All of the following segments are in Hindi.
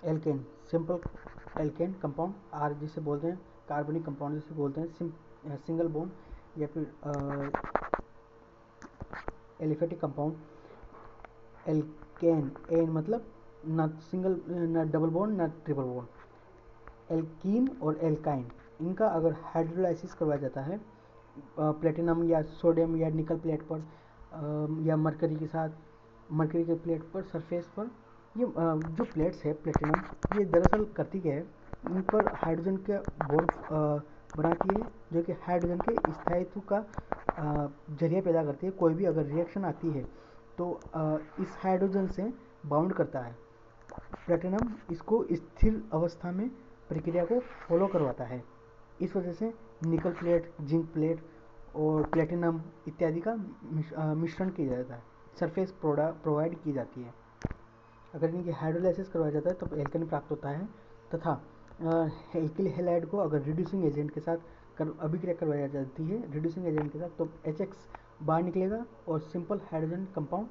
Alkene, simple alkene compound, R जिसे बोलते हैं कार्बनिक कंपाउंड जिसे बोलते हैं सिंगल बॉन्ड या फिर एलिफेटिक कंपाउंड। एल्केन, एन मतलब ना सिंगल ना डबल बॉन्ड ना ट्रिपल बॉन्ड। एल्कीन और एल्काइन, इनका अगर हाइड्रोलाइसिस करवाया जाता है प्लेटिनम या सोडियम या निकल प्लेट पर या मरकरी के साथ, मरकरी के प्लेट पर सरफेस पर, ये जो प्लेट्स है प्लेटिनम, ये दरअसल करती क्या है, इन पर हाइड्रोजन के बॉन्ड बनाती है जो कि हाइड्रोजन के स्थायित्व का जरिया पैदा करती है। कोई भी अगर रिएक्शन आती है तो इस हाइड्रोजन से बाउंड करता है। प्लेटिनम इसको स्थिर अवस्था में प्रक्रिया को फॉलो करवाता है। इस वजह से निकल प्लेट, जिंक प्लेट और प्लेटिनम इत्यादि का मिश्रण किया जाता है, सरफेस प्रोवाइड की जाती है। अगर इनकी हाइड्रोलाइसिस करवाया जाता है तब एल्केन प्राप्त होता है, तथा एल्किल हैलाइड को अगर रिड्यूसिंग एजेंट के साथ अभिक्रिया करवाई जाती है रिड्यूसिंग एजेंट के साथ, तो HX बाहर निकलेगा और सिंपल हाइड्रोजन कंपाउंड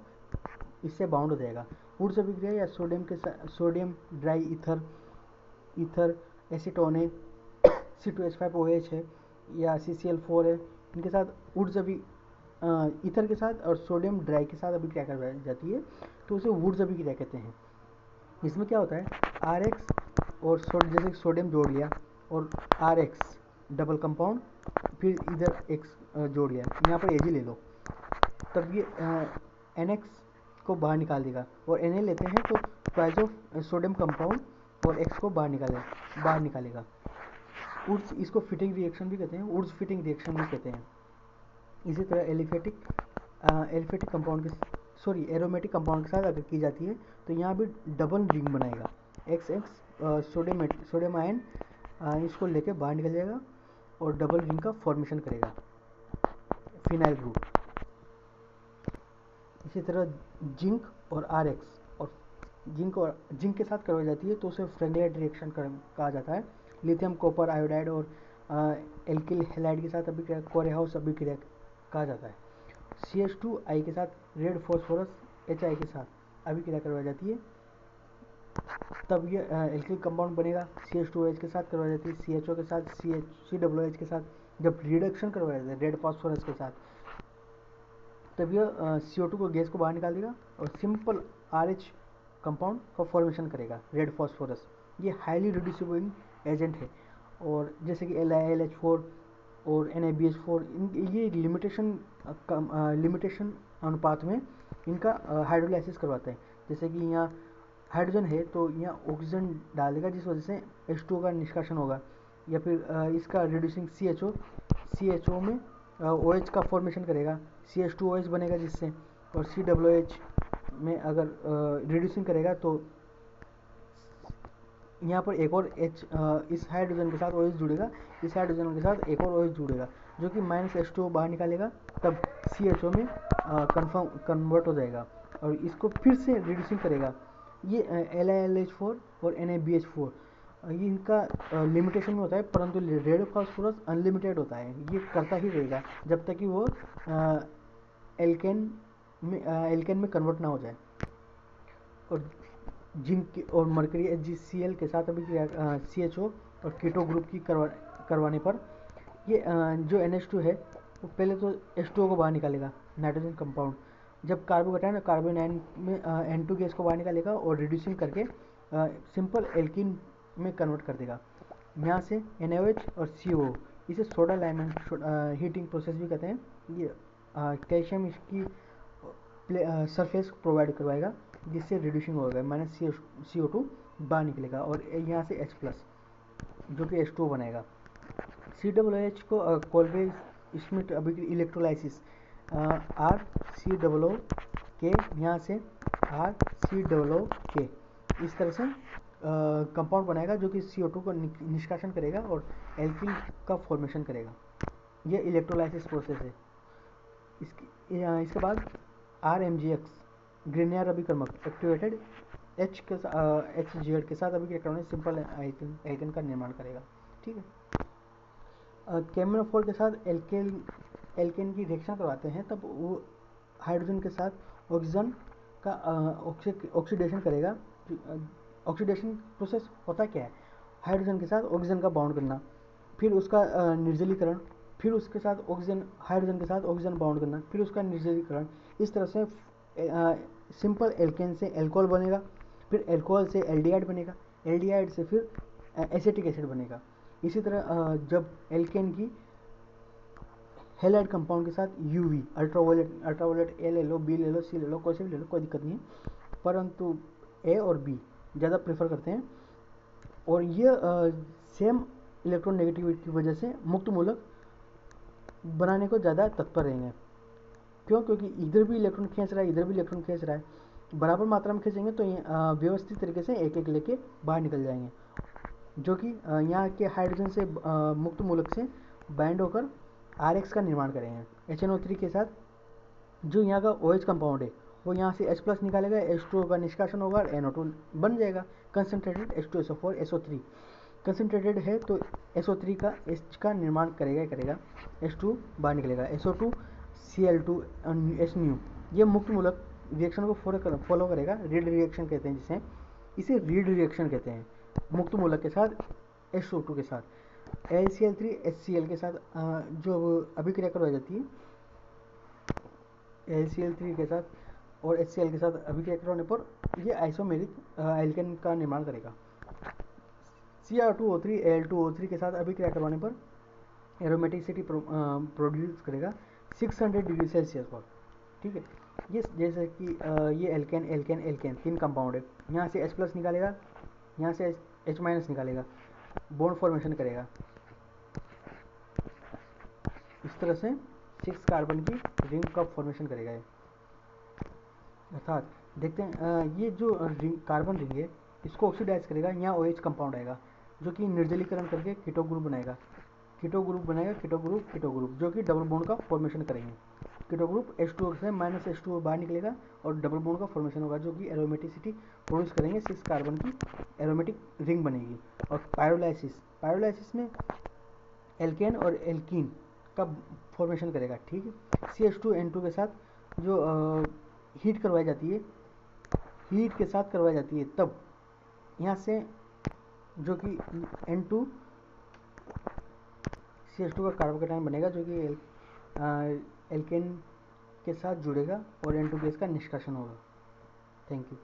इससे बाउंड हो जाएगा। ऊर्ज अभिक्रिया या सोडियम के साथ, सोडियम ड्राई ईथर एसीटोन है, C2H5OH है या CCl4 है, इनके साथ ऊर्ज ईथर के साथ और सोडियम ड्राई के साथ अभिक्रिया करवाई जाती है तो उसे वुड्स अभिक्रिया कहते हैं। इसमें क्या होता है, RX और जैसे सोडियम जोड़ लिया और RX डबल कंपाउंड, फिर इधर X जोड़ लिया, यहाँ पर Ag ले लो, तब ये NX को बाहर निकाल देगा और Na लेते हैं तो ट्वाइस ऑफ सोडियम कंपाउंड और X को बाहर निकालेगा। ऊर्ज, इसको फिटिंग रिएक्शन भी कहते हैं, ऊर्ज फिटिंग रिएक्शन भी कहते हैं। इसी तरह एलिफेटिक कंपाउंड के एरोमेटिक कंपाउंड के साथ अगर की जाती है तो यहाँ भी डबल रिंग बनाएगा। XX सोडियम आयन इसको लेके बाहर निकल जाएगा और डबल रिंग का फॉर्मेशन करेगा, फिनाइल ग्रुप। इसी तरह जिंक और RX और जिंक के साथ करवाई जाती है तो उसे फ्रेंगलाइट रिएक्शन कहा जाता है। लिथियम कॉपर आयोडाइड और एल्किल हैलाइड के साथ अभिक्रिया कोरेहाउस अभिक्रिया कहा जाता है। CH2I के साथ रेड फॉस्फोरस HI के साथ अभिक्रिया करवाई जाती है, तब ये एल्किल कंपाउंड बनेगा। CH2OH के साथ करवाई जाती है, CHO के साथ, COOH के साथ जब रिडक्शन करवाया जाता है रेड फॉस्फोरस के साथ, तब यह CO2 को गैस को बाहर निकाल देगा और सिंपल RH कंपाउंड का फॉर्मेशन करेगा, रेड फॉस्फोरस। ये हाईली रिड्यूसिबल एजेंट है, और जैसे कि LiLH4 और NaBH4 ये लिमिटेशन अनुपात में इनका हाइड्रोलाइसिस करवाते हैं। जैसे कि यहाँ हाइड्रोजन है तो यहाँ ऑक्सीजन डालेगा जिस वजह से H2O का निष्कासन होगा, या फिर इसका रिड्यूसिंग CHO में OH का फॉर्मेशन करेगा, CH2OH बनेगा जिससे, और COOH में अगर रिड्यूसिंग करेगा तो यहाँ पर एक और H इस हाइड्रोजन के साथ OH जुड़ेगा, इस हाइड्रोजन के साथ एक और OH जुड़ेगा जो कि -H2O बाहर निकालेगा, तब CHO में कन्वर्ट हो जाएगा और इसको फिर से रिड्यूसिंग करेगा। ये LiLH4 और NaBH4 ये इनका लिमिटेशन में होता है, परंतु रेड फॉस्फोरस अनलिमिटेड होता है, ये करता ही रहेगा जब तक कि वो एल्केन में कन्वर्ट ना हो जाए। और जिंक और मरकरी HgCl के साथ अभी CHO और कीटो ग्रुप की करवाने पर ये जो NH2 है वो पहले तो H2O को बाहर निकालेगा, नाइट्रोजन कंपाउंड। जब कार्बोकेटायन कार्बन आयन में N2 गैस को बाहर निकालेगा और रिड्यूसिंग करके सिंपल एल्कीन में कन्वर्ट कर देगा। यहाँ से NaOH और CO, इसे सोडा लाइम हीटिंग प्रोसेस भी कहते हैं। ये कैल्शियम इसकी सरफेस प्रोवाइड करवाएगा जिससे रिड्यूसिंग होगा, CO2 बाहर निकलेगा और यहाँ से H+ जो कि H2O बनाएगा। COOH को कोल्बे स्मिथ इलेक्ट्रोलाइसिस RCOO के, यहाँ से RCOO के, इस तरह से कंपाउंड बनाएगा जो कि CO2 को निष्कासन करेगा और एल्किल का फॉर्मेशन करेगा। ये इलेक्ट्रोलाइसिस प्रोसेस है। इसके बाद RMGX ग्रेनियर अभिकर्मक एक्टिवेटेड HGL के साथ अभिक्रिया करने सिंपल एल्केन का निर्माण करेगा। ठीक है। केमिनोफोर के साथ एल्केन की रिएक्शन करवाते हैं तब वो हाइड्रोजन के साथ ऑक्सीजन का ऑक्सीडेशन करेगा ऑक्सीडेशन प्रोसेस होता क्या है, हाइड्रोजन के साथ ऑक्सीजन का बॉन्ड करना, फिर उसका निर्जलीकरण, फिर उसके साथ ऑक्सीजन, हाइड्रोजन के साथ ऑक्सीजन बॉन्ड करना, फिर उसका निर्जलीकरण। इस तरह से सिंपल एल्केन से एल्कोहल बनेगा, फिर एल्कोहल से एल्डिहाइड बनेगा, एल्डिहाइड से फिर एसिटिक एसिड बनेगा। इसी तरह जब एल्केन की हेलाइड कंपाउंड के साथ यूवी अल्ट्रावायलेट ए ले लो, बी ले लो, सी ले लो, कोई से भी ले लो, कोई दिक्कत नहीं है, परंतु ए और बी ज़्यादा प्रेफर करते हैं। और ये सेम इलेक्ट्रॉन नेगेटिविटी की वजह से मुक्त मूलक बनाने को ज़्यादा तत्पर रहेंगे। क्यों? क्योंकि इधर भी इलेक्ट्रॉन खींच रहा है, इधर भी इलेक्ट्रॉन खींच रहा है, बराबर मात्रा में खींचेंगे तो व्यवस्थित तरीके से एक एक लेके बाहर निकल जाएंगे, जो कि यहाँ के हाइड्रोजन से मुक्त मूलक से बाइंड होकर RX का निर्माण करेंगे। HNO3 के साथ जो यहाँ का OH कंपाउंड है वो यहाँ से H+ निकालेगा, H2O का निष्कासन होगा और NO2 बन जाएगा कंसनट्रेटेड H2SO4 SO3। कंसनट्रेटेड है तो SO3 का H का निर्माण करेगा ही करेगा, H2 बाहर निकलेगा, SO2 Cl2 H। ये मुक्त मूलक रिएक्शन को फॉलो करेगा, रीड रिएक्शन कहते हैं जिसे, इसे रीड रिएक्शन कहते हैं। मुक्त मूलक के साथ H2O2 के साथ LCl3 HCl के साथ जो अभिक्रिया करवाई जाती है, LCl3 के साथ और HCl के साथ अभिक्रिया करवाने पर ये आइसोमेरिक एल्केन का निर्माण करेगा। Cr2O3 Al2O3 के साथ अभिक्रिया करवाने पर एरोमेटिसिटी प्रोड्यूस करेगा 600 डिग्री सेल्सियस पर। ठीक है, ये जैसे कि ये एल्केन एल्केन एल्केन 3 कंपाउंड है, यहाँ से H+ निकालेगा, यहाँ से H- निकालेगा, बॉन्ड फॉर्मेशन करेगा। इस तरह से 6 कार्बन की रिंग का फॉर्मेशन करेगा ये। अर्थात देखते हैं ये जो कार्बन रिंग है इसको ऑक्सीडाइज करेगा, यहाँ OH कंपाउंड आएगा जो कि निर्जलीकरण करके कीटो ग्रुप बनाएगा, कीटो ग्रुप बनाएगा, कीटो ग्रुप जो कि डबल बॉन्ड का फॉर्मेशन करेंगे। कीटो ग्रुप H2O से -H2O बाहर निकलेगा और डबल बॉन्ड का फॉर्मेशन होगा जो कि एरोमेटिसिटी प्रोड्यूस करेंगे, 6 कार्बन की एरोमेटिक रिंग बनेगी। और पायरोलाइसिस में एल्केन और एल्कीन का फॉर्मेशन करेगा। ठीक है, CH2N2 के साथ जो हीट करवाई जाती है, हीट के साथ करवाई जाती है, तब यहाँ से जो कि N2 CH2 का कार्बोकेटायन बनेगा जो कि एल्केन के साथ जुड़ेगा और N2 गैस का निष्कासन होगा। Thank you.